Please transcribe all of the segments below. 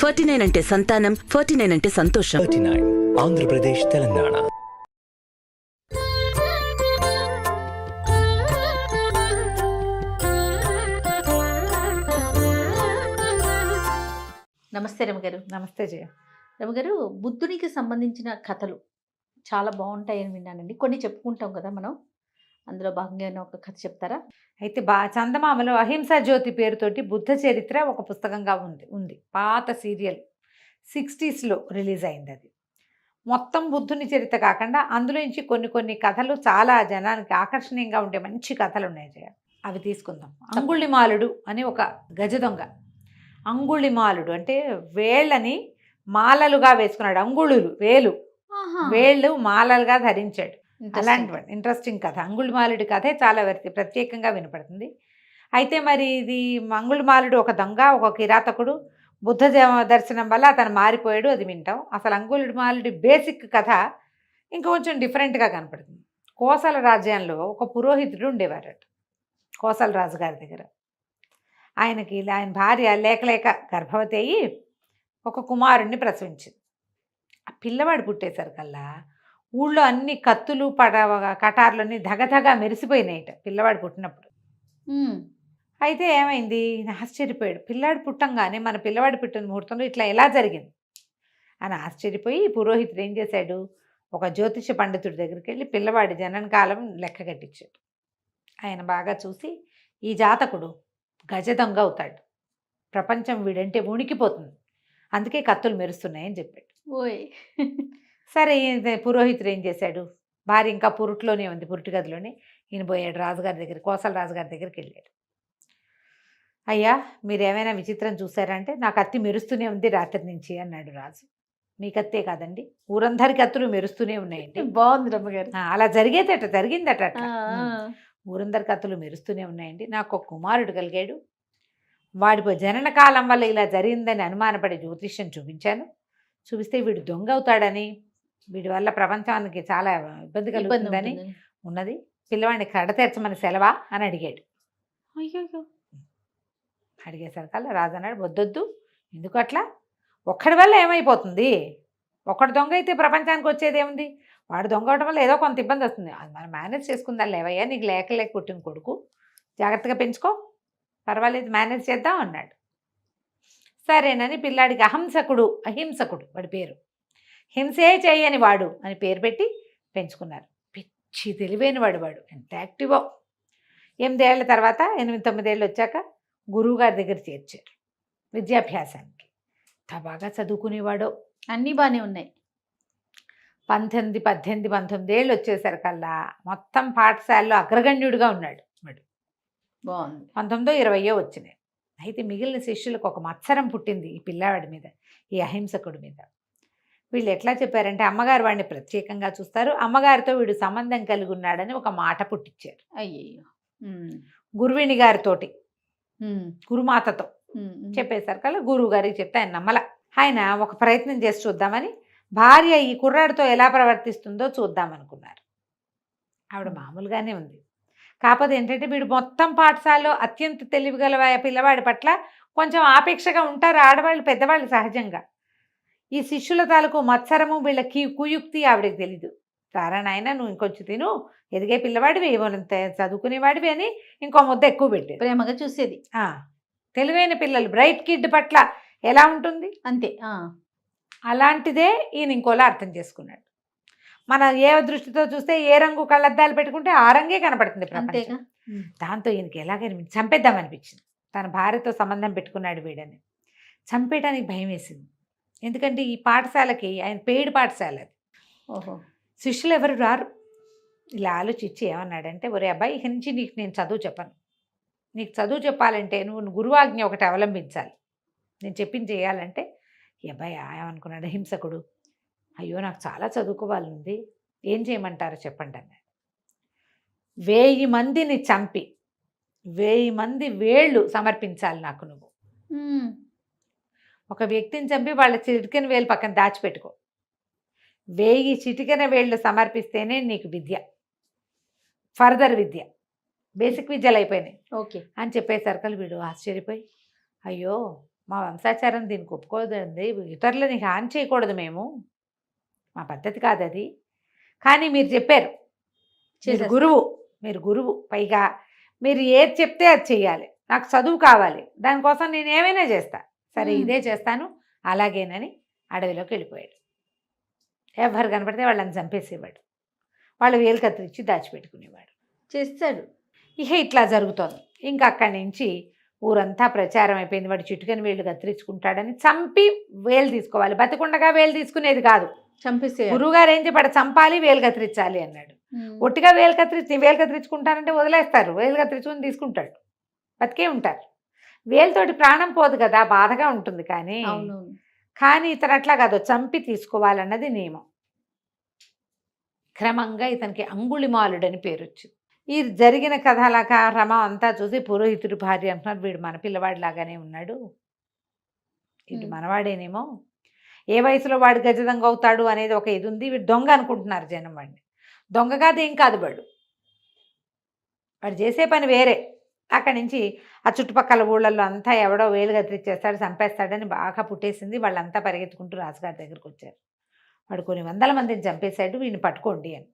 49 అంటే సంతానం, 49 అంటే సంతోషం. 39 ఆంధ్రప్రదేశ్, తెలంగాణ. నమస్తే రమగారు. నమస్తే జయ. రమగారు, బుద్ధునికి సంబంధించిన కథలు చాలా బాగుంటాయని విన్నానండి. కొన్ని చెప్పుకుంటాం కదా మనం. అందులో భాగంగా ఏమైనా ఒక కథ చెప్తారా? అయితే చందమామలో అహింసా జ్యోతి పేరుతోటి బుద్ధ చరిత్ర ఒక పుస్తకంగా ఉంది. పాత సీరియల్ 60s రిలీజ్ అయింది. అది మొత్తం బుద్ధుని చరిత్ర కాకుండా అందులోంచి కొన్ని కథలు చాలా జనానికి ఆకర్షణీయంగా ఉండే మంచి కథలు ఉన్నాయి జయ. అవి తీసుకుందాం. అంగుళిమాలుడు అని ఒక గజ దొంగ. అంగుళిమాలుడు అంటే వేళ్ళని మాలలుగా వేసుకున్నాడు. అంగుళులు వేళ్ళు మాలలుగా ధరించాడు. అలాంటి ఇంట్రెస్టింగ్ కథ. అంగుళిమాలుడి కథే చాలా ప్రత్యేకంగా వినపడుతుంది. అయితే మరి ఇది అంగుళిమాలుడు ఒక దొంగ, ఒక కిరాతకుడు. బుద్ధ దర్శనం వల్ల అతను మారిపోయాడు. అది వింటాం. అసలు అంగుళిమాలుడి బేసిక్ కథ ఇంకొంచెం డిఫరెంట్గా కనపడుతుంది. కోసల రాజ్యంలో ఒక పురోహితుడు ఉండేవారట, కోసల రాజు గారి దగ్గర. ఆయన భార్య లేక గర్భవతి అయ్యి ఒక కుమారుణ్ణి ప్రసవించింది. ఆ పిల్లవాడు పుట్టేసరికల్లా ఊళ్ళో అన్ని కత్తులు కటార్లన్నీ ధగధగా మెరిసిపోయినాయిట పిల్లవాడు పుట్టినప్పుడు. అయితే ఏమైంది, ఆశ్చర్యపోయాడు. పిల్లాడు పుట్టంగానే మన పిల్లవాడు పుట్టిన ముహూర్తంలో ఇట్లా ఎలా జరిగింది అని ఆశ్చర్యపోయి పురోహితుడు ఏం చేశాడు, ఒక జ్యోతిష పండితుడి దగ్గరికి వెళ్ళి పిల్లవాడి జనన కాలం లెక్క కట్టించాడు. ఆయన బాగా చూసి, ఈ జాతకుడు గజ దొంగ అవుతాడు, ప్రపంచం వీడంటే ఉనికిపోతుంది, అందుకే కత్తులు మెరుస్తున్నాయని చెప్పాడు. ఓయ్ సరే, పురోహితుడు ఏం చేశాడు, భార్య ఇంకా పురుట్లోనే ఉంది, పురుటి గదిలోనే. ఈయన పోయాడు రాజుగారి దగ్గర, కోసల రాజుగారి దగ్గరికి వెళ్ళాడు. అయ్యా, మీరు ఏమైనా విచిత్రం చూసారంటే, నా కత్తి మెరుస్తూనే ఉంది రాత్రి నుంచి అన్నాడు రాజు. మీ కత్తే కాదండి, ఊరందరి కత్తులు మెరుస్తూనే ఉన్నాయండి. బాగుంది రమ్మగారు. అలా జరిగిందట అట్లా. ఊరందరి కత్తులు మెరుస్తూనే ఉన్నాయండి. నాకు ఒక కుమారుడు కలిగాడు. వాడి జనన కాలం వల్ల ఇలా జరిగిందని అనుమానపడి జ్యోతిష్యం చూపిస్తే వీడు దొంగ అవుతాడని, వీడి వల్ల ప్రపంచానికి చాలా ఇబ్బంది కలుగుతుందని ఉన్నది. పిల్లవాడిని కడతీర్చమని సెలవా అని అడిగాడు. అయ్యో. అడిగేసరికల్లా రాజు అన్నాడు, వద్దొద్దు, ఎందుకు అట్లా, ఒక్కడి వల్ల ఏమైపోతుంది, ఒక్కడు దొంగ అయితే ప్రపంచానికి వచ్చేది ఏముంది, వాడు దొంగ అవడం వల్ల ఏదో కొంత ఇబ్బంది వస్తుంది, అది మనం మేనేజ్ చేసుకుందా, లేవయ్యా, నీకు లేక పుట్టిన కొడుకు, జాగ్రత్తగా పెంచుకో, పర్వాలేదు, మేనేజ్ చేద్దాం అన్నాడు. సరేనని పిల్లాడికి అహింసకుడు వాడి పేరు, హింసే చేయని వాడు అని పేరు పెట్టి పెంచుకున్నారు. పిచ్చి తెలివైన వాడు ఎంత యాక్టివో. 8 ఏళ్ల తర్వాత 8-9 ఏళ్ళు వచ్చాక గురువుగారి దగ్గర చేర్చారు విద్యాభ్యాసానికి. ఎంత బాగా చదువుకునేవాడో. అన్నీ బాగానే ఉన్నాయి. 18, 19 ఏళ్ళు వచ్చేసరికల్లా మొత్తం పాఠశాలలో అగ్రగణ్యుడిగా ఉన్నాడు వాడు. బాగుంది. 19, 20 వచ్చినాయి. అయితే మిగిలిన శిష్యులకు ఒక మత్సరం పుట్టింది ఈ పిల్లవాడి మీద, ఈ అహింసకుడి మీద. వీళ్ళు ఎట్లా చెప్పారంటే, అమ్మగారు వాడిని ప్రత్యేకంగా చూస్తారు, అమ్మగారితో వీడు సంబంధం కలిగి ఉన్నాడని ఒక మాట పుట్టించారు. అయ్యో. గురువిణి గారితోటి, గురుమాతతో చెప్పేసరికల్లా గురువు గారికి చెప్తే ఆయన నమ్మల. ఆయన ఒక ప్రయత్నం చేసి చూద్దామని భార్య ఈ కుర్రాడితో ఎలా ప్రవర్తిస్తుందో చూద్దామనుకున్నారు. ఆవిడ మామూలుగానే ఉంది. కాకపోతే ఏంటంటే, వీడు మొత్తం పాఠశాలలో అత్యంత తెలివిగల పిల్లవాడి పట్ల కొంచెం ఆపేక్షగా ఉంటారు ఆడవాళ్ళు, పెద్దవాళ్ళు సహజంగా. ఈ శిష్యుల తాలూకు మత్సరము, వీళ్ళ కుయుక్తి ఆవిడకి తెలీదు. సారా నాయన, నువ్వు ఇంకొంచెం తిను, ఎదిగే పిల్లవాడివి, ఏమంత చదువుకునేవాడివి అని ఇంకో ముద్ద ఎక్కువ పెట్టేది. ప్రేమగా చూసేది. తెలివైన పిల్లలు, బ్రైట్ కిడ్ పట్ల ఎలా ఉంటుంది అంతే. అలాంటిదే ఈయన ఇంకోలా అర్థం చేసుకున్నాడు. మన ఏ దృష్టితో చూస్తే ఏ రంగు కళ్ళద్దాలు పెట్టుకుంటే ఆ రంగే కనపడుతుంది ప్రపంచం. దాంతో ఈయనకి ఎలాగైనా చంపేద్దామనిపించింది. తన భార్యతో సంబంధం పెట్టుకున్నాడు వీడని. చంపేయడానికి భయం వేసింది. ఎందుకంటే ఈ పాఠశాలకి ఆయన పెయిడ్ పాఠశాల అది. ఓహో. శిష్యులు ఎవరు రారు. ఇలా ఆలోచించి ఏమన్నాడంటే, ఒరే అబ్బాయి, ఇక నుంచి నీకు నేను చదువు చెప్పను. నీకు చదువు చెప్పాలంటే నువ్వు గురువాజ్ఞ ఒకటి అవలంబించాలి. నేను చెప్పింది చేయాలంటే. ఈ అబ్బాయి ఏమనుకున్నాడు హింసకుడు, అయ్యో నాకు చాలా చదువుకోవాలంది, ఏం చేయమంటారో చెప్పండి అన్నాడు. 1000 మందిని చంపి 1000 మంది వేళ్ళు సమర్పించాలి నాకు నువ్వు. ఒక వ్యక్తిని చంపి వాళ్ళ చిటికెన వేలు పక్కన దాచిపెట్టుకో. 1000 చిటికెన వేళ్ళు సమర్పిస్తేనే నీకు విద్య, ఫర్దర్ విద్య, బేసిక్ విద్యలు అయిపోయినాయి. ఓకే అని చెప్పేసరికి వీడు ఆశ్చర్యపోయి, అయ్యో మా వంశాచారం దీనికి ఒప్పుకోదండి, ఇతరులని హాని చేయకూడదు మేము, మా పద్ధతి కాదు అది. కానీ మీరు చెప్పారు, మీరు గురువు, పైగా మీరు ఏది చెప్తే అది చెయ్యాలి, నాకు చదువు కావాలి, దానికోసం నేను ఏమైనా చేస్తా, సరే ఇదే చేస్తాను అలాగేనని అడవిలోకి వెళ్ళిపోయాడు. ఎవరు కనపడితే వాళ్ళని చంపేసేవాడు, వాళ్ళు వేలు కత్తిరించి దాచిపెట్టుకునేవాడు. చేస్తాడు. ఇక ఇట్లా జరుగుతోంది. ఇంకా అక్కడి నుంచి ఊరంతా ప్రచారం అయిపోయింది, వాడు చిటుకని వేళ్ళు కత్తిరించుకుంటాడని. చంపి వేలు తీసుకోవాలి, బతికుండగా వేలు తీసుకునేది కాదు. చంపేసే గురువుగారు ఏం చెప్పాడు, చంపాలి వేలు కత్తిరించాలి అన్నాడు. ఒట్టిగా వేలు కత్తిరించుకుంటానంటే వదిలేస్తారు, వేలు కత్తిరించుకుని తీసుకుంటాడు, బతికే ఉంటారు. వేలుతోటి ప్రాణం పోదు కదా, బాధగా ఉంటుంది. కానీ ఇతను అట్లా కాదు, చంపి తీసుకోవాలన్నది నియమం. క్రమంగా ఇతనికి అంగుళిమాలుడని పేరు వచ్చింది. ఈ జరిగిన క్రమం అంతా చూసి పురోహితుడి భార్య అంటున్నారు, వీడు మన పిల్లవాడి లాగానే ఉన్నాడు, ఇటు మనవాడేనేమో, ఏ వయసులో వాడు గజదంగ అవుతాడు అనేది ఒక ఇది ఉంది. వీడు దొంగ అనుకుంటున్నారు జనం వాడిని. దొంగ కాదు, ఏం కాదు, వాడు చేసే పని వేరే. అక్కడి నుంచి ఆ చుట్టుపక్కల ఊళ్ళల్లో అంతా ఎవడో వేలు కత్తిరించేస్తాడు, చంపేస్తాడని బాగా పుట్టేసింది. వాళ్ళంతా పరిగెత్తుకుంటూ రాజుగారి దగ్గరికి వచ్చారు. వాడు కొన్ని వందల మందిని చంపేశాడు, వీడిని పట్టుకోండి అని.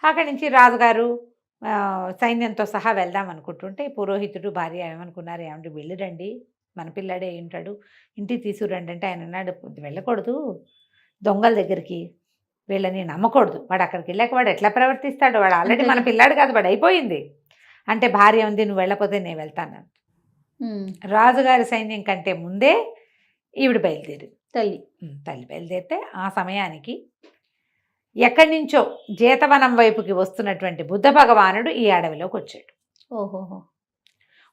అక్కడి నుంచి రాజుగారు సైన్యంతో సహా వెళ్దాం అనుకుంటుంటే పురోహితుడు భార్య ఏమనుకున్నారు, ఏమంటే వెళ్ళిరండి, మన పిల్లాడే ఉంటాడు, ఇంటికి తీసుకురండి అంటే ఆయన అన్నాడు, వెళ్ళకూడదు దొంగల దగ్గరికి, వీళ్ళని నమ్మకూడదు, వాడు అక్కడికి వెళ్ళాక వాడు ఎట్లా ప్రవర్తిస్తాడు, వాడు ఆల్రెడీ మన పిల్లాడు కాదు, వాడు అయిపోయింది అంటే. భార్య ఉంది, నువ్వు వెళ్ళకపోతే నేను వెళ్తాను. రాజుగారి సైన్యం కంటే ముందే ఈవిడ బయలుదేరి, తల్లి బయలుదేరితే ఆ సమయానికి ఎక్కడి నుంచో జేతవనం వైపుకి వస్తున్నటువంటి బుద్ధ భగవానుడు ఈ అడవిలోకి వచ్చాడు.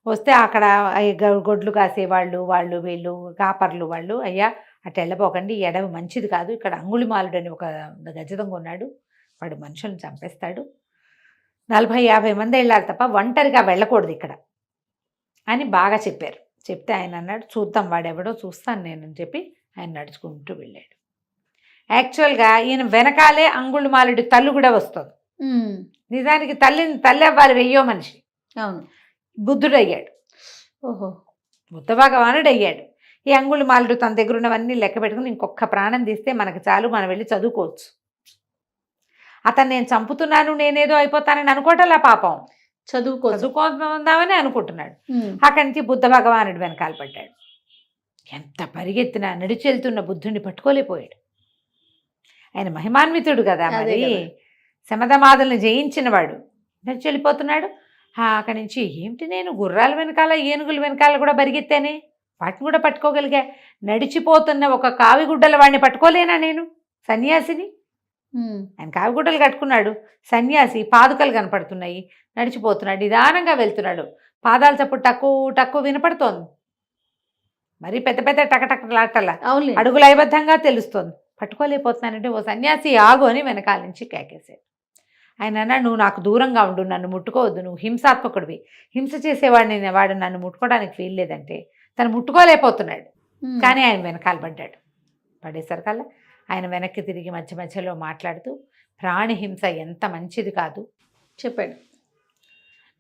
వస్తే అక్కడ గొడ్లు కాసేవాళ్ళు, వీళ్ళు కాపర్లు వాళ్ళు, అయ్యా అటు వెళ్ళపోకండి, ఈ అడవి మంచిది కాదు, ఇక్కడ అంగుళిమాలుడు అని ఒక గజదొంగ ఉన్నాడు, వాడు మనుషులను చంపేస్తాడు, 40-50 మంది వెళ్ళాలి తప్ప ఒంటరిగా వెళ్ళకూడదు ఇక్కడ అని బాగా చెప్పారు. చెప్తే ఆయన అన్నాడు, చూద్దాం వాడెవడో చూస్తాను నేను అని చెప్పి ఆయన నడుచుకుంటూ వెళ్ళాడు. యాక్చువల్గా ఈయన వెనకాలే అంగుళిమాలుడి తల్లి కూడా వస్తుంది. నిజానికి తల్లి అవ్వాలి, వెయ్యో మనిషి. అవును, బుద్ధుడు అయ్యాడు, బుద్ధ భగవానుడు అయ్యాడు. ఈ అంగుళిమాలుడు తన దగ్గర ఉన్నవన్నీ లెక్క పెట్టుకుని, ఇంకొక ప్రాణం తీస్తే మనకు చాలు, మనం వెళ్ళి చదువుకోవచ్చు, అతను నేను చంపుతున్నాను, నేనేదో అయిపోతానని అనుకోవటంలా, పాపం చదువుకుందామని అనుకుంటున్నాడు. అక్కడి నుంచి బుద్ధ భగవానుడు వెనకాల పడ్డాడు. ఎంత పరిగెత్తినా నడిచి వెళ్తున్న బుద్ధుడిని పట్టుకోలేకపోయాడు. ఆయన మహిమాన్వితుడు కదా, మరి శమధమాదుల్ని జయించినవాడు, నడిచి వెళ్ళిపోతున్నాడు. అక్కడి నుంచి ఏమిటి, నేను గుర్రాల వెనకాల ఏనుగుల వెనకాల కూడా పరిగెత్తానే, వాటిని కూడా పట్టుకోగలిగా, నడిచిపోతున్న ఒక కావిగుడ్డల వాడిని పట్టుకోలేనా నేను, సన్యాసిని. ఆయన కావిగుడ్డలు కట్టుకున్నాడు, సన్యాసి, పాదుకలు కనపడుతున్నాయి, నడిచిపోతున్నాడు, నిదానంగా వెళ్తున్నాడు, పాదాల చప్పుడు టక్కు వినపడుతోంది, మరి పెద్ద పెద్ద టకటకలాటలా అడుగు లయబద్ధంగా తెలుస్తోంది. పట్టుకోలేకపోతున్నానంటే, ఓ సన్యాసి ఆగు అని వెనకాల నుంచి కేకేశాడు. ఆయన అన్నాడు, నువ్వు నాకు దూరంగా ఉండు, నన్ను ముట్టుకోవద్దు, నువ్వు హింసాత్మకుడివి, హింస చేసేవాడిని, వాడు నన్ను ముట్టుకోవడానికి వీల్లేదంటే తను ముట్టుకోలేకపోతున్నాడు. కానీ ఆయన వెనకాల పడ్డాడు. పడేసరికల్లా ఆయన వెనక్కి తిరిగి మధ్య మధ్యలో మాట్లాడుతూ, ప్రాణిహింస ఎంత మంచిది కాదు చెప్పాడు.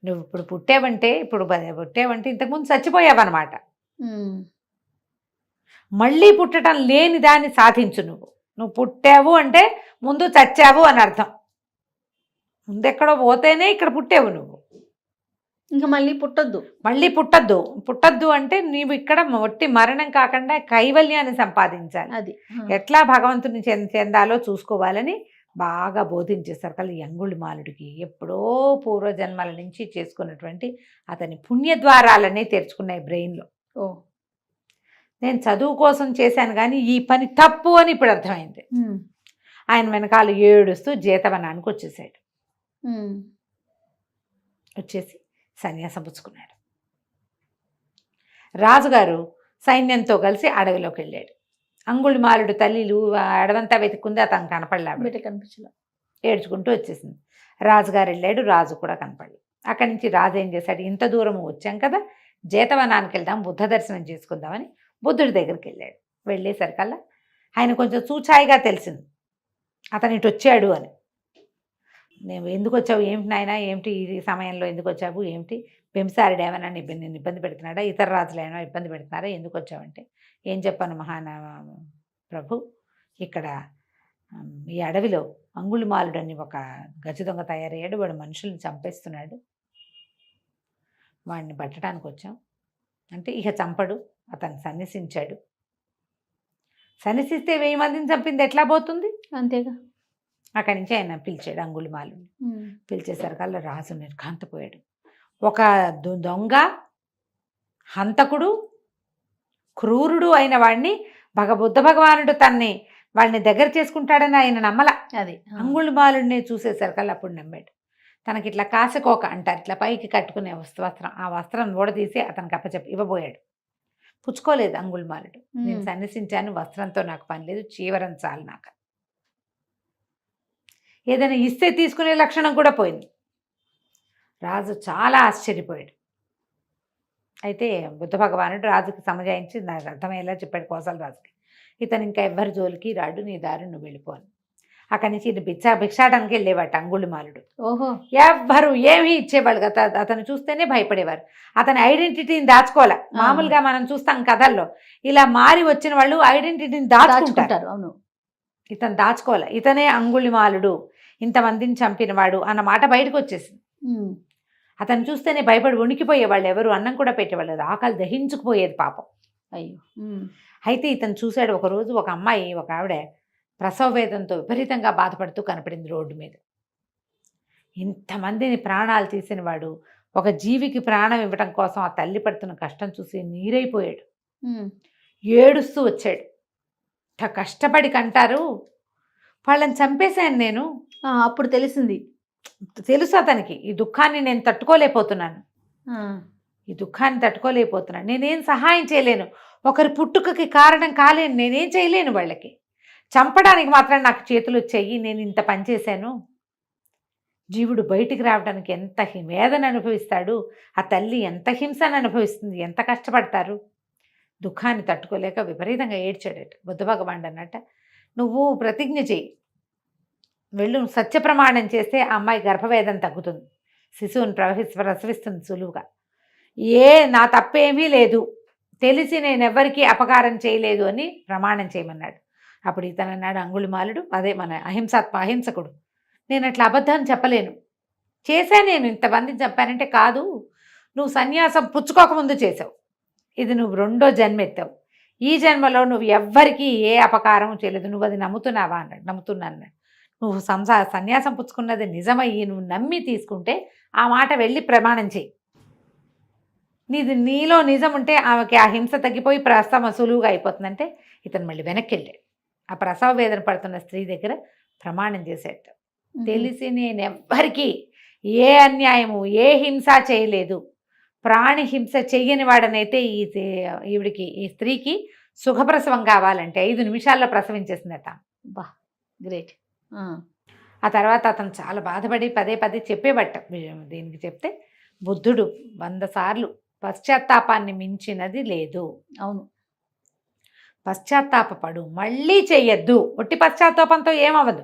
నువ్వు ఇప్పుడు పుట్టావంటే ఇంతకుముందు చచ్చిపోయావన్నమాట, మళ్ళీ పుట్టడం లేని దాన్ని సాధించు. నువ్వు పుట్టావు అంటే ముందు చచ్చావు అని అర్థం. ముందెక్కడో పోతేనే ఇక్కడ పుట్టావు, నువ్వు ఇంకా మళ్ళీ పుట్టద్దు అంటే నీవు ఇక్కడ ఒట్టి మరణం కాకుండా కైవల్యాన్ని సంపాదించాలి, అది ఎట్లా భగవంతుని చెందాలో చూసుకోవాలని బాగా బోధించేస్తారు కదా. ఈ అంగుళిమాలుడికి ఎప్పుడో పూర్వజన్మల నుంచి చేసుకున్నటువంటి అతని పుణ్యద్వారాలనే తెరుచుకున్నాయి బ్రెయిన్లో. నేను చదువు కోసం చేశాను కానీ ఈ పని తప్పు అని ఇప్పుడు అర్థమైంది. ఆయన వెనకాల ఏడుస్తూ జేతవనానికి వచ్చేసాడు. వచ్చేసి సన్యాసం పుచ్చుకున్నాడు. రాజుగారు సైన్యంతో కలిసి అడవిలోకి వెళ్ళాడు. అంగుళిమాలుడు తల్లిలు అడవంతా వెతుక్కుంది, అతను కనపడలే, ఏడ్చుకుంటూ వచ్చేసింది. రాజుగారు వెళ్ళాడు, రాజు కూడా కనపడలేదు. అక్కడి నుంచి రాజు ఏం చేశాడు, ఇంత దూరం వచ్చాం కదా, జేతవనానికి వెళ్దాం, బుద్ధ దర్శనం చేసుకుందామని బుద్ధుడి దగ్గరికి వెళ్ళాడు. వెళ్ళేసరికల్లా ఆయన కొంచెం చూచాయిగా తెలిసింది అతను ఇటు వచ్చాడు అని. నేను ఎందుకు వచ్చావు, ఏమిటి నాయన, ఏమిటి ఈ సమయంలో ఎందుకు వచ్చావు, ఏమిటి, బింసారుడు ఏమైనా నిన్ను ఇబ్బంది పెడుతున్నాడా, ఇతర రాజులు ఏమైనా ఇబ్బంది పెడుతున్నారా, ఎందుకు వచ్చావంటే ఏం చెప్పాను ప్రభు, ఇక్కడ ఈ అడవిలో అంగుళిమాలుడు అని ఒక గజ దొంగ తయారయ్యాడు, వాడు మనుషుల్ని చంపేస్తున్నాడు, వాడిని పట్టడానికి వచ్చాం అంటే ఇక చంపడు, అతను సన్యసించాడు, సన్యసిస్తే 1000 మందిని చంపింది ఎట్లా పోతుంది, అంతేగా. అక్కడి నుంచి ఆయన పిలిచాడు అంగుళిమాలుని. పిలిచేసరికల్లా రాజు నిర్ఘాంతపోయాడు. ఒక దొంగ, హంతకుడు, క్రూరుడు అయిన వాడిని బుద్ధ భగవానుడు వాడిని దగ్గర చేసుకుంటాడని ఆయన నమ్మల. అది అంగుళిమాలుడిని చూసేసరికల్లా అప్పుడు నమ్మాడు. తనకి ఇట్లా కాసుకోక అంటారు, ఇట్లా పైకి కట్టుకునే వస్త్రం, ఆ వస్త్రం ఊడదీసి అతనికి అప్పచెప్పి ఇవ్వబోయాడు. పుచ్చుకోలేదు అంగుళిమాలుడు. నేను సన్యసించాను, వస్త్రంతో నాకు పని లేదు, చీవరం చాలు నాకు. ఏదైనా ఇస్తే తీసుకునే లక్షణం కూడా పోయింది. రాజు చాలా ఆశ్చర్యపోయాడు. అయితే బుద్ధ భగవానుడు రాజుకి సమజాయించి నాకు అర్థమయ్యేలా చెప్పాడు కోసల రాజుకి, ఇతను ఇంకా ఎవ్వరి జోలికి రాడు, నీ దారి నువ్వు వెళ్ళిపోను. అక్కడి నుంచి భిక్షాటానికి వెళ్ళేవాట అంగుళిమాలుడు. ఓహో. ఎవ్వరు ఏమీ ఇచ్చేవాళ్ళు కదా, అతను చూస్తేనే భయపడేవారు. అతని ఐడెంటిటీని దాచుకోవాలి. మామూలుగా మనం చూస్తాం కథల్లో, ఇలా మారి వచ్చిన వాళ్ళు ఐడెంటిటీని దాచుకుంటారు. అవును, ఇతను దాచుకోవాలి, ఇతనే అంగుళిమాలుడు, ఇంతమందిని చంపినవాడు అన్న మాట బయటకు వచ్చేసింది. అతను చూస్తేనే భయపడి వణికిపోయేవాళ్ళు, ఎవరు అన్నం కూడా పెట్టేవాళ్ళు, ఆకలి దహించుకుపోయేది పాపం. అయ్యో. అయితే ఇతను చూశాడు ఒకరోజు, ఒక అమ్మాయి, ఒక ఆవిడ ప్రసవ వేదంతో విపరీతంగా బాధపడుతూ కనపడింది రోడ్డు మీద. ఇంతమందిని ప్రాణాలు తీసిన వాడు ఒక జీవికి ప్రాణం ఇవ్వడం కోసం ఆ తల్లి పడుతున్న కష్టం చూసి నీరైపోయాడు. ఏడుస్తూ వచ్చాడు. కష్టపడి కంటారు, వాళ్ళని చంపేశాను నేను. అప్పుడు తెలిసింది, తెలుసు అతనికి, ఈ దుఃఖాన్ని నేను తట్టుకోలేకపోతున్నాను, నేనేం సహాయం చేయలేను, ఒకరి పుట్టుకకి కారణం కాలేను, నేనేం చేయలేను, వాళ్ళకి చంపడానికి మాత్రం నాకు చేతులు వచ్చాయి, నేను ఇంత పని చేశాను. జీవుడు బయటికి రావడానికి ఎంత వేదన అనుభవిస్తాడు, ఆ తల్లి ఎంత హింసను అనుభవిస్తుంది, ఎంత కష్టపడతారు. దుఃఖాన్ని తట్టుకోలేక విపరీతంగా ఏడ్చాడట. బుద్ధ భగవానుడు అన్నట్ట, నువ్వు ప్రతిజ్ఞ చేయి, వెళ్ళు, సత్యప్రమాణం చేస్తే ఆ అమ్మాయి గర్భవేదన తగ్గుతుంది, శిశువుని ప్రసవిస్తుంది సులువుగా. నా తప్పేమీ లేదు, తెలిసి నేను ఎవ్వరికీ అపకారం చేయలేదు అని ప్రమాణం చేయమన్నాడు. అప్పుడు ఇతను అన్నాడు అంగుళిమాలుడు, అదే మన అహింసకుడు, నేను అట్లా అబద్ధాన్ని చెప్పలేను, చేశాను, నేను ఇంతమందిని చెప్పానంటే, కాదు, నువ్వు సన్యాసం పుచ్చుకోకముందు చేసావు, ఇది నువ్వు 2వ జన్మ ఎత్తావు, ఈ జన్మలో నువ్వు ఎవ్వరికీ ఏ అపకారం చేయలేదు, నువ్వు అది నమ్ముతున్నావా అన్నాడు. నమ్ముతున్నాను అన్నాడు. నువ్వు సన్యాసం పుచ్చుకున్నది నిజమయ్యి నువ్వు నమ్మి తీసుకుంటే ఆ మాట వెళ్ళి ప్రమాణం చేయి, నీలో నిజం ఉంటే ఆమెకి ఆ హింస తగ్గిపోయి ప్రసవం సులువుగా అయిపోతుందంటే ఇతను మళ్ళీ వెనక్కి వెళ్ళాడు. ఆ ప్రసవ వేదన పడుతున్న స్త్రీ దగ్గర ప్రమాణం చేసేట, తెలిసి నేను ఎవ్వరికీ ఏ అన్యాయము ఏ హింస చేయలేదు, ప్రాణి హింస చెయ్యని వాడనైతే ఈ స్త్రీకి సుఖప్రసవం కావాలంటే 5 నిమిషాల్లో ప్రసవించేసిందట. బా, గ్రేట్. ఆ తర్వాత అతను చాలా బాధపడి పదే చెప్పేబట్ట. దీనికి చెప్తే బుద్ధుడు 100 సార్లు పశ్చాత్తాపాన్ని మించినది లేదు. అవును, పశ్చాత్తాపడు, మళ్ళీ చెయ్యొద్దు. ఒట్టి పశ్చాత్తాపంతో ఏమవ్వదు,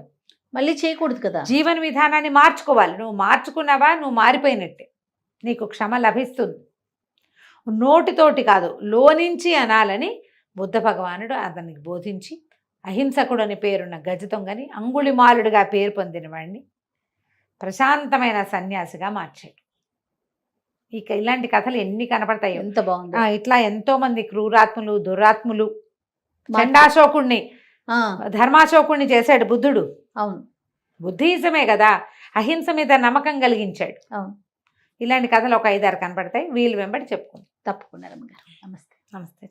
మళ్ళీ చేయకూడదు కదా. జీవన విధానాన్ని మార్చుకోవాలి. నువ్వు మార్చుకున్నావా, నువ్వు మారిపోయినట్టే, నీకు క్షమ లభిస్తుంది. నోటితోటి కాదు, లోనించి అనాలని బుద్ధ భగవానుడు అతనికి బోధించి, అహింసకుడు అని పేరున్న గజదొంగని అంగుళిమాలుడిగా పేరు పొందిన వాడిని ప్రశాంతమైన సన్యాసిగా మార్చాడు. ఇక ఇలాంటి కథలు ఎన్ని కనపడతాయో. ఎంత బాగుంది. ఇట్లా ఎంతో మంది క్రూరాత్ములు, దురాత్ములు, చండాశోకుణ్ణి, ధర్మాశోకుణ్ణి చేశాడు బుద్ధుడు. అవును, బుద్ధిజమే కదా, అహింస మీద నమ్మకం కలిగించాడు. అవును, ఇలాంటి కథలు ఒక 5-6 కనపడతాయి, వీళ్ళు వెంబడి చెప్పుకుంటాం. తప్పకుండా రమ్మగారు. నమస్తే. నమస్తే.